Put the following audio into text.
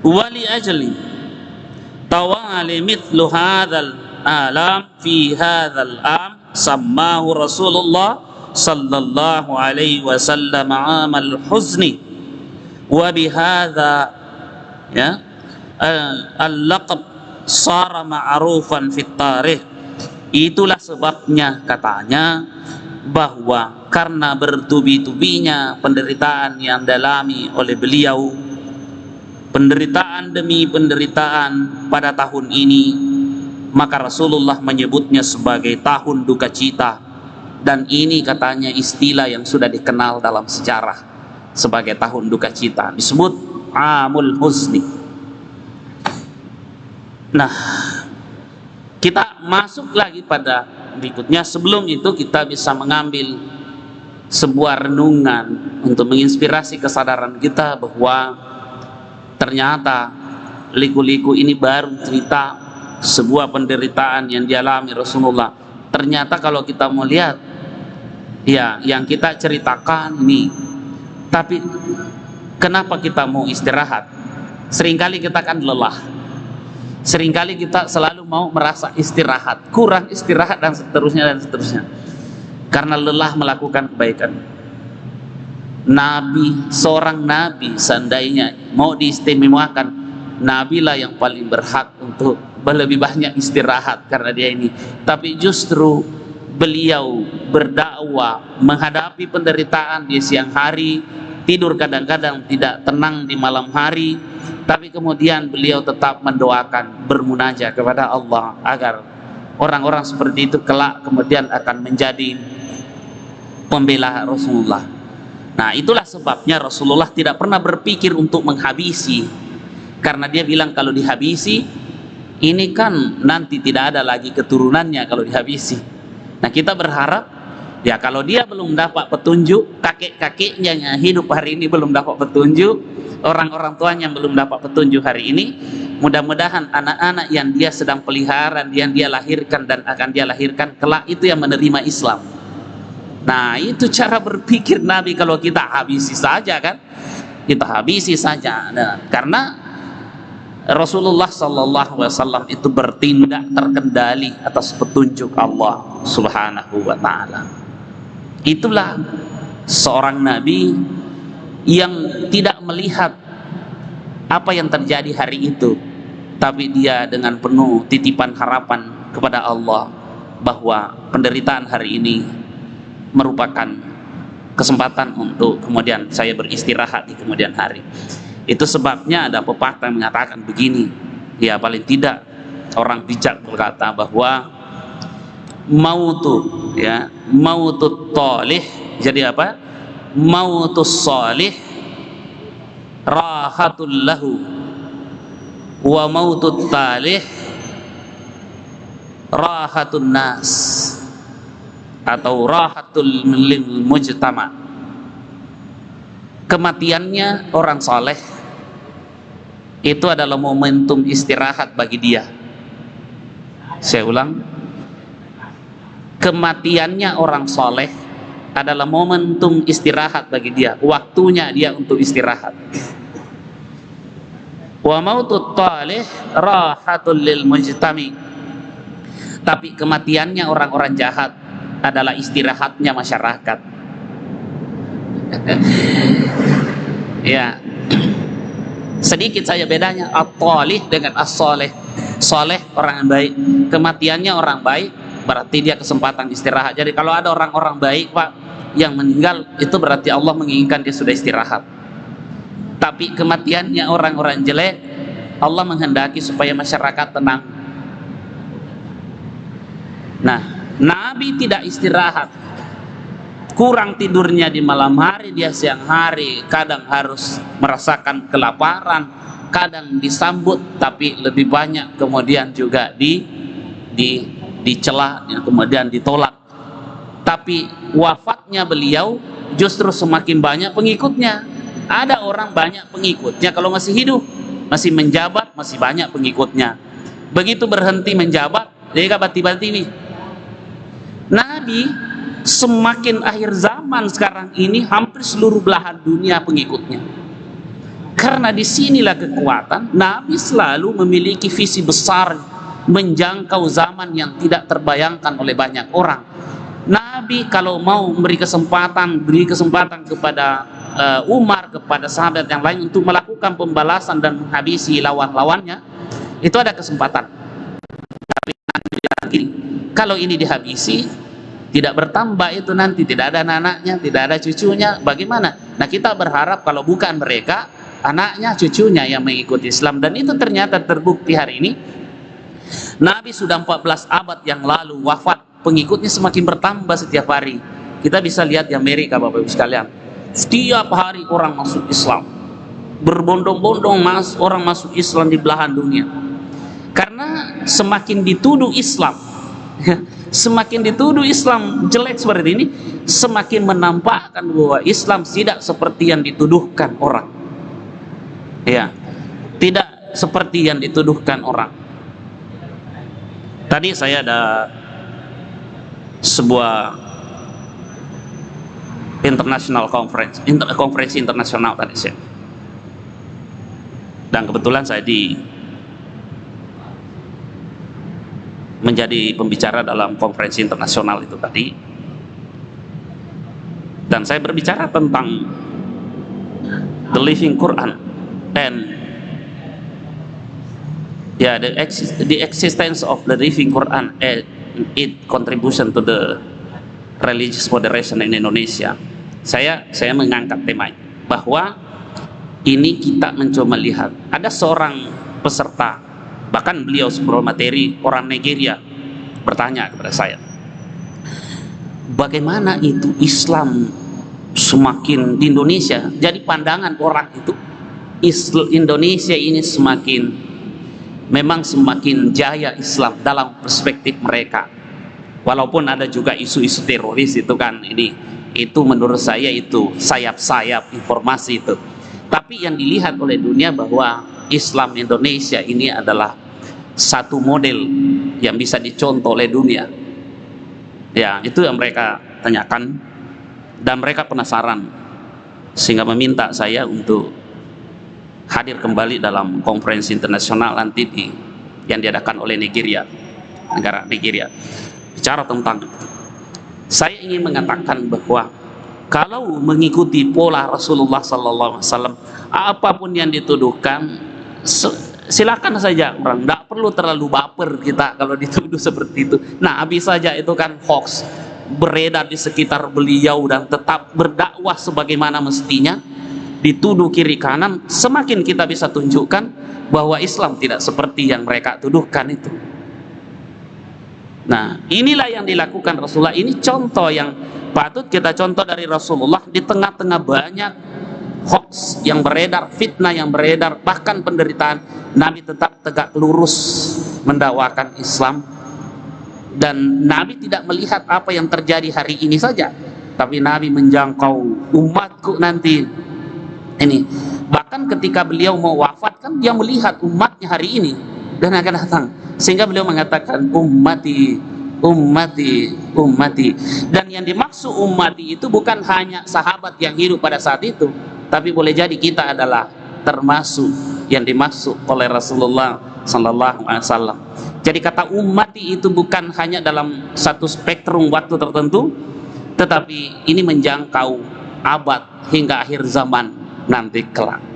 wali ajli tawali mithlu hadzal alam fi hadzal am sammahu Rasulullah sallallahu alaihi wasallam amal huzni wa bihadza ya al-laqab sara ma'rufan fit tarikh. Itulah sebabnya katanya bahwa karena bertubi-tubinya penderitaan yang dialami oleh beliau, penderitaan demi penderitaan pada tahun ini, maka Rasulullah menyebutnya sebagai tahun duka cita. Dan ini katanya istilah yang sudah dikenal dalam sejarah sebagai tahun duka cita, disebut Amul Huzni. Nah, kita masuk lagi pada berikutnya. Sebelum itu kita bisa mengambil sebuah renungan untuk menginspirasi kesadaran kita bahwa ternyata liku-liku ini baru cerita sebuah penderitaan yang dialami Rasulullah. Ternyata kalau kita mau lihat ya yang kita ceritakan ini, tapi kenapa kita mau istirahat? Seringkali kita kan lelah, seringkali kita selalu mau merasa istirahat, kurang istirahat dan seterusnya karena lelah melakukan kebaikan. Nabi, seorang nabi seandainya mau diistimewakan, nabilah yang paling berhak untuk lebih banyak istirahat karena dia ini. Tapi justru beliau berdakwah menghadapi penderitaan di siang hari, tidur kadang-kadang tidak tenang di malam hari, tapi kemudian beliau tetap mendoakan, bermunajat kepada Allah agar orang-orang seperti itu kelak kemudian akan menjadi pembela Rasulullah. Nah, itulah sebabnya Rasulullah tidak pernah berpikir untuk menghabisi, karena dia bilang kalau dihabisi ini kan nanti tidak ada lagi keturunannya kalau dihabisi. Nah, kita berharap ya kalau dia belum dapat petunjuk, kakek-kakeknya yang hidup hari ini belum dapat petunjuk, orang-orang tuanya yang belum dapat petunjuk hari ini, mudah-mudahan anak-anak yang dia sedang pelihara, yang dia lahirkan dan akan dia lahirkan kelak itu yang menerima Islam. Nah, itu cara berpikir Nabi. Kalau kita habisi saja kan, kita habisi saja. Nah, karena Rasulullah SAW itu bertindak terkendali atas petunjuk Allah Subhanahu wa Ta'ala. Itulah seorang Nabi yang tidak melihat apa yang terjadi hari itu, tapi dia dengan penuh titipan harapan kepada Allah bahwa penderitaan hari ini merupakan kesempatan untuk kemudian saya beristirahat di kemudian hari. Itu sebabnya ada pepatah yang mengatakan begini, ya paling tidak orang bijak berkata bahwa mautut talih, jadi apa? Mautus salih rahatul lahu wa mautut talih rahatun nas, atau rahatul lil mujtama. Kematiannya orang soleh itu adalah momentum istirahat bagi dia. Saya ulang, kematiannya orang soleh adalah momentum istirahat bagi dia, waktunya dia untuk istirahat. Wa mautut talih rahatul lil mujtami. Tapi kematiannya orang-orang jahat adalah istirahatnya masyarakat. Ya, sedikit saja bedanya at-talih dengan as-soleh. Soleh orang yang baik, kematiannya orang baik, berarti dia kesempatan istirahat. Jadi kalau ada orang-orang baik Pak yang meninggal, itu berarti Allah menginginkan dia sudah istirahat. Tapi kematiannya orang-orang jelek, Allah menghendaki supaya masyarakat tenang. Nah, Nabi tidak istirahat, kurang tidurnya di malam hari, dia siang hari kadang harus merasakan kelaparan, kadang disambut, tapi lebih banyak kemudian juga dicela, kemudian ditolak. Tapi wafatnya beliau justru semakin banyak pengikutnya. Ada orang banyak pengikutnya kalau masih hidup, masih menjabat, masih banyak pengikutnya. Begitu berhenti menjabat, dia tiba-tiba Nabi semakin akhir zaman sekarang ini hampir seluruh belahan dunia pengikutnya. Karena disinilah kekuatan. Nabi selalu memiliki visi besar, menjangkau zaman yang tidak terbayangkan oleh banyak orang. Nabi kalau mau beri kesempatan kepada Umar, kepada sahabat yang lain untuk melakukan pembalasan dan menghabisi lawan-lawannya, itu ada kesempatan. Tapi nanti kalau ini dihabisi, tidak bertambah itu, nanti tidak ada anak-anaknya, tidak ada cucunya, bagaimana? Nah, kita berharap kalau bukan mereka, anaknya, cucunya yang mengikuti Islam. Dan itu ternyata terbukti hari ini. Nabi sudah 14 abad yang lalu wafat, pengikutnya semakin bertambah setiap hari. Kita bisa lihat di Amerika, Bapak Ibu sekalian, setiap hari orang masuk Islam, berbondong-bondong orang masuk Islam di belahan dunia. Karena semakin dituduh Islam semakin dituduh Islam jelek seperti ini, semakin menampakkan bahwa Islam tidak seperti yang dituduhkan orang. Ya, tidak seperti yang dituduhkan orang. Tadi saya ada sebuah international konferensi internasional tadi saya, dan kebetulan saya menjadi pembicara dalam konferensi internasional itu tadi, dan saya berbicara tentang the living Quran and the existence of the living Quran and its contribution to the religious moderation in Indonesia. Saya mengangkat tema ini, bahwa ini kita mencoba lihat ada seorang peserta, bahkan beliau sebuah materi, orang Nigeria, bertanya kepada saya, bagaimana itu Islam semakin di Indonesia, jadi pandangan orang itu Indonesia ini memang semakin jaya Islam dalam perspektif mereka, walaupun ada juga isu-isu teroris itu kan, itu menurut saya itu sayap-sayap informasi itu. Tapi yang dilihat oleh dunia bahwa Islam Indonesia ini adalah satu model yang bisa dicontoh oleh dunia. Ya, itu yang mereka tanyakan, dan mereka penasaran sehingga meminta saya untuk hadir kembali dalam konferensi internasional nanti yang diadakan oleh negara Nigeria, bicara tentang itu. Saya ingin mengatakan bahwa kalau mengikuti pola Rasulullah SAW, apapun yang dituduhkan silakan saja, orang tidak perlu terlalu baper kita kalau dituduh seperti itu. Nabi saja itu kan hoax beredar di sekitar beliau dan tetap berdakwah sebagaimana mestinya, dituduh kiri kanan. Semakin kita bisa tunjukkan bahwa Islam tidak seperti yang mereka tuduhkan itu. Nah, inilah yang dilakukan Rasulullah. Ini contoh yang patut kita contoh dari Rasulullah. Di tengah-tengah banyak hoax yang beredar, fitnah yang beredar, bahkan penderitaan, Nabi tetap tegak lurus mendakwakan Islam. Dan Nabi tidak melihat apa yang terjadi hari ini saja, tapi Nabi menjangkau umatku nanti ini. Bahkan ketika beliau mau wafat kan dia melihat umatnya hari ini dan akan datang, sehingga beliau mengatakan ummati, ummati, ummati. Dan yang dimaksud ummati itu bukan hanya sahabat yang hidup pada saat itu, tapi boleh jadi kita adalah termasuk yang dimaksud oleh Rasulullah Sallallahu Alaihi Wasallam. Jadi kata ummati itu bukan hanya dalam satu spektrum waktu tertentu, tetapi ini menjangkau abad hingga akhir zaman nanti kelak.